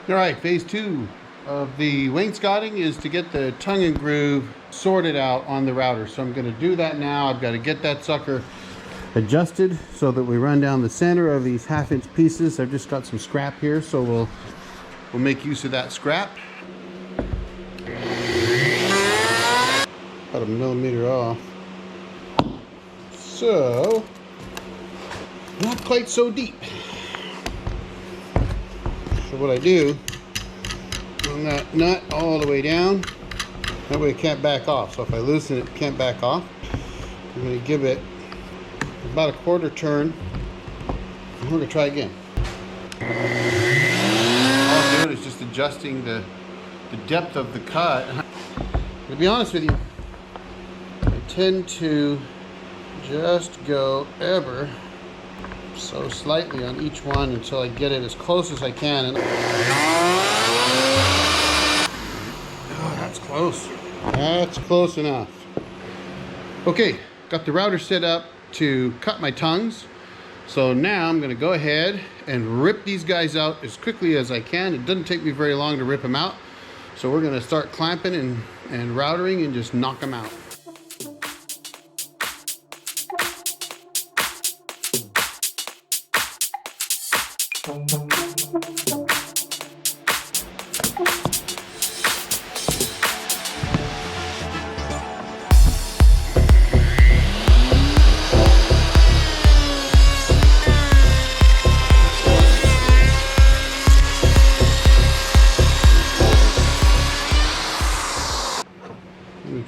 All right, phase 2 of the wainscoting is to get the tongue and groove sorted out on the router. So I'm going to do that now. I've got to get that sucker adjusted so that we run down the center of these 1/2-inch pieces. I've just got some scrap here, so we'll make use of that scrap. About 1 millimeter off. So, not quite so deep. So what I do, run that nut all the way down. That way it can't back off. So if I loosen it, it can't back off. I'm going to give it about a 1/4 turn. And we're going to try again. All I'm doing is just adjusting the depth of the cut. To be honest with you, I tend to just go ever so slightly on each one until I get it as close as I can. And oh, that's close. That's close enough. Okay, got the router set up to cut my tongues. So now I'm going to go ahead and rip these guys out as quickly as I can. It doesn't take me very long to rip them out. So we're going to start clamping and routering and just knock them out.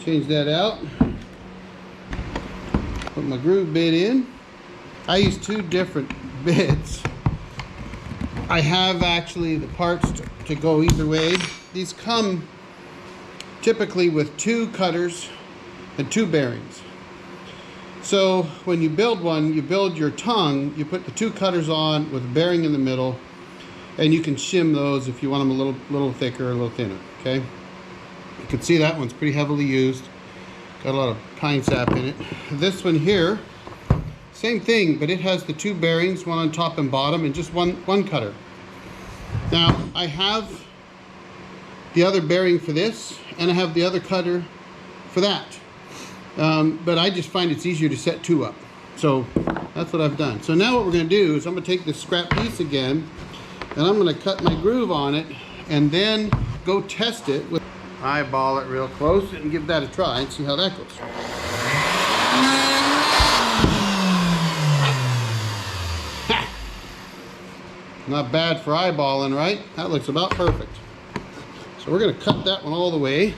Change that out. Put my groove bit in. I use 2 different bits. I have actually the parts to go either way. These come typically with 2 cutters and 2 bearings. So when you build one, you build your tongue, you put the 2 cutters on with a bearing in the middle, and you can shim those if you want them a little thicker or a little thinner, okay? You can see that one's pretty heavily used. Got a lot of pine sap in it. This one here, same thing, but it has the 2 bearings, one on top and bottom, and just one cutter. Now, I have the other bearing for this, and I have the other cutter for that. But I just find it's easier to set 2 up. So that's what I've done. So now what we're going to do is I'm going to take this scrap piece again, and I'm going to cut my groove on it, and then go test it with eyeball it real close and give that a try and see how that goes. Ha! Not bad for eyeballing, right? That looks about perfect. So we're going to cut that one all the way.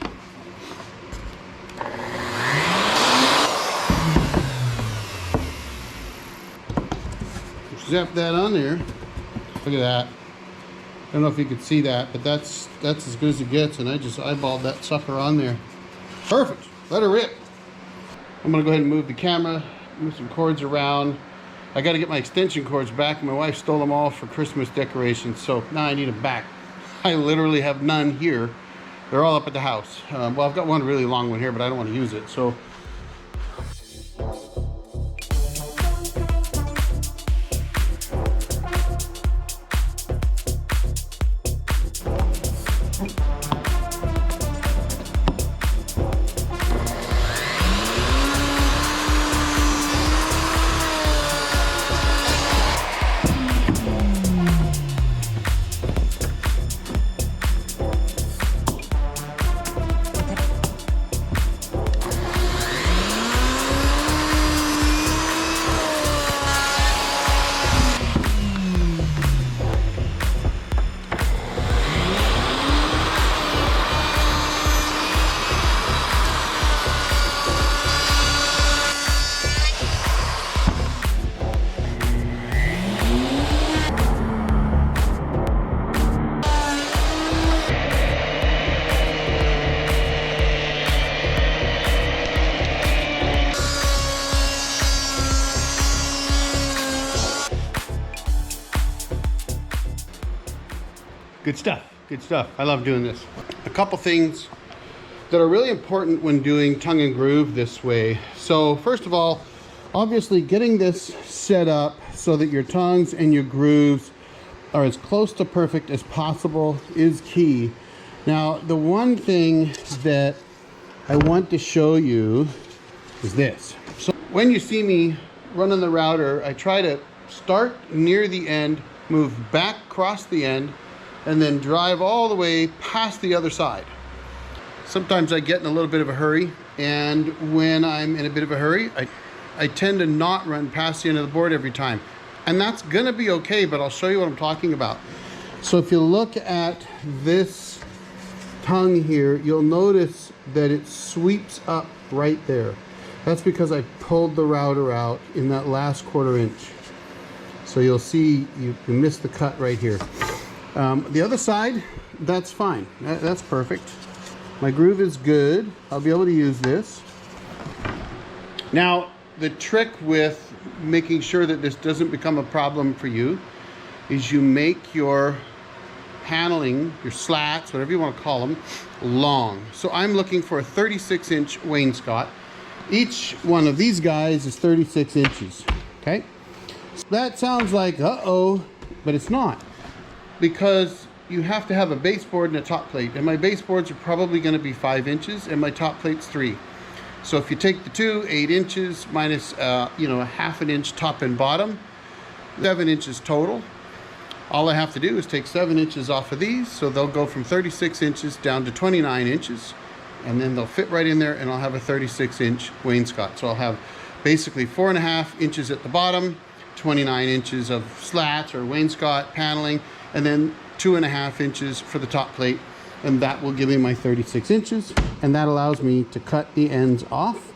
Zap that on there. Look at that. I don't know if you could see that, but that's as good as it gets, and I just eyeballed that sucker on there. Perfect. Let her rip. I'm going to go ahead and move the camera, move some cords around. I got to get my extension cords back. My wife stole them all for Christmas decorations, so now I need them back. I literally have none here. They're all up at the house. Well, I've got one really long one here, but I don't want to use it, so. Good stuff, good stuff. I love doing this. A couple things that are really important when doing tongue and groove this way. So first of all, obviously getting this set up so that your tongues and your grooves or as close to perfect as possible is key. Now, the one thing that I want to show you is this. So when you see me running the router, I try to start near the end, move back across the end, and then drive all the way past the other side. Sometimes I get in a little bit of a hurry, and when I'm in a bit of a hurry, I tend to not run past the end of the board every time. And that's gonna be okay, but I'll show you what I'm talking about. So if you look at this tongue here, you'll notice that it sweeps up right there. That's because I pulled the router out in that last 1/4 inch. So you'll see you missed the cut right here. The other side, that's fine. That's perfect. My groove is good. I'll be able to use this. Now, the trick with making sure that this doesn't become a problem for you is you make your paneling, your slats, whatever you want to call them, long. So I'm looking for a 36-inch wainscot. Each one of these guys is 36 inches, okay? So that sounds like, uh-oh, but it's not. Because you have to have a baseboard and a top plate. And my baseboards are probably gonna be 5 inches and my top plate's 3. So if you take the two, 8 inches minus, a 1/2 inch top and bottom, 7 inches total. All I have to do is take 7 inches off of these, so they'll go from 36 inches down to 29 inches, and then they'll fit right in there, and I'll have a 36-inch wainscot. So I'll have basically 4.5 inches at the bottom, 29 inches of slats or wainscot paneling, and then 2.5 inches for the top plate, and that will give me my 36 inches, and that allows me to cut the ends off.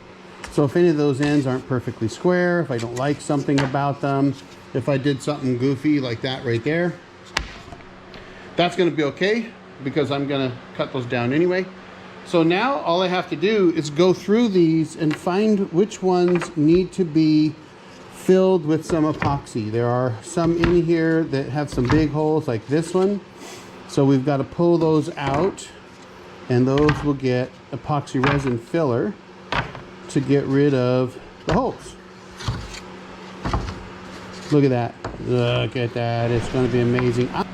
So if any of those ends aren't perfectly square, if I don't like something about them, if I did something goofy like that right there, that's gonna be okay because I'm gonna cut those down anyway. So now all I have to do is go through these and find which ones need to be filled with some epoxy. There are some in here that have some big holes like this one. So we've got to pull those out, and those will get epoxy resin filler to get rid of the holes. Look at that. Look at that. It's going to be amazing. I'm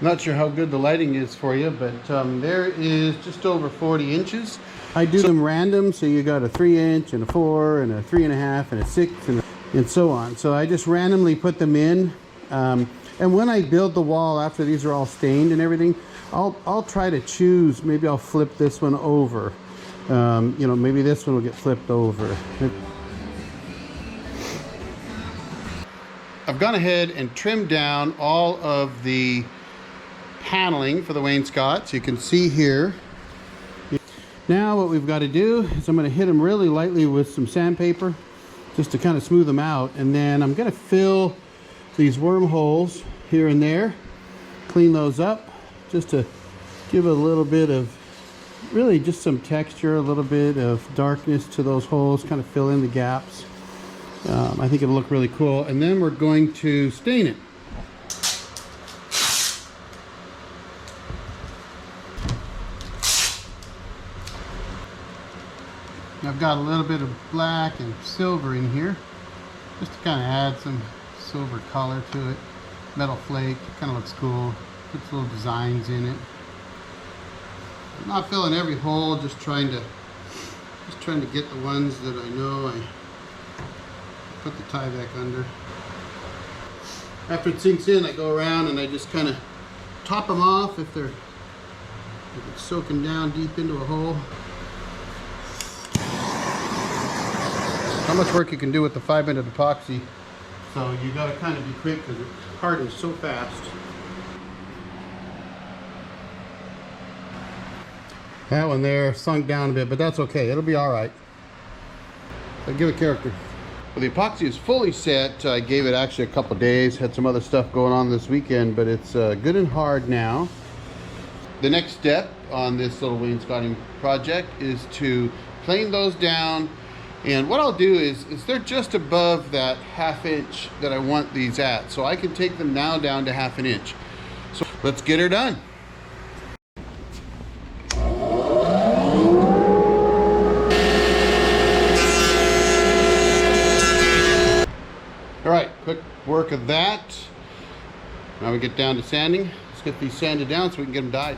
not sure how good the lighting is for you, but there is just over 40 inches. I do them random, so you got a 3-inch and a 4 and a 3.5 and a 6 and so on. So I just randomly put them in. And when I build the wall, after these are all stained and everything, I'll try to choose. Maybe I'll flip this one over. Maybe this one will get flipped over. I've gone ahead and trimmed down all of the paneling for the wainscot. So you can see here. Now what we've got to do is I'm going to hit them really lightly with some sandpaper just to kind of smooth them out. And then I'm going to fill these wormholes here and there, clean those up just to give a little bit of, really just some texture, a little bit of darkness to those holes, kind of fill in the gaps. I think it'll look really cool. And then we're going to stain it. I've got a little bit of black and silver in here just to kind of add some silver color to it. Metal flake, kind of looks cool. Puts little designs in it. I'm not filling every hole, just trying to get the ones that I know. I put the tie back under. After it sinks in, I go around and I just kind of top them off if it's soaking down deep into a hole. How much work you can do with the 5-minute epoxy. So you got to kind of be quick because it hardens so fast. That one there sunk down a bit, but that's okay. It'll be all right. I'll give it character. Well, the epoxy is fully set. I gave it actually a couple days. Had some other stuff going on this weekend, but it's good and hard now. The next step on this little wainscoting project is to plane those down. And what I'll do is they're just above that 1/2 inch that I want these at. So I can take them now down to 1/2 inch. So let's get her done. All right, quick work of that. Now we get down to sanding. Let's get these sanded down so we can get them dyed.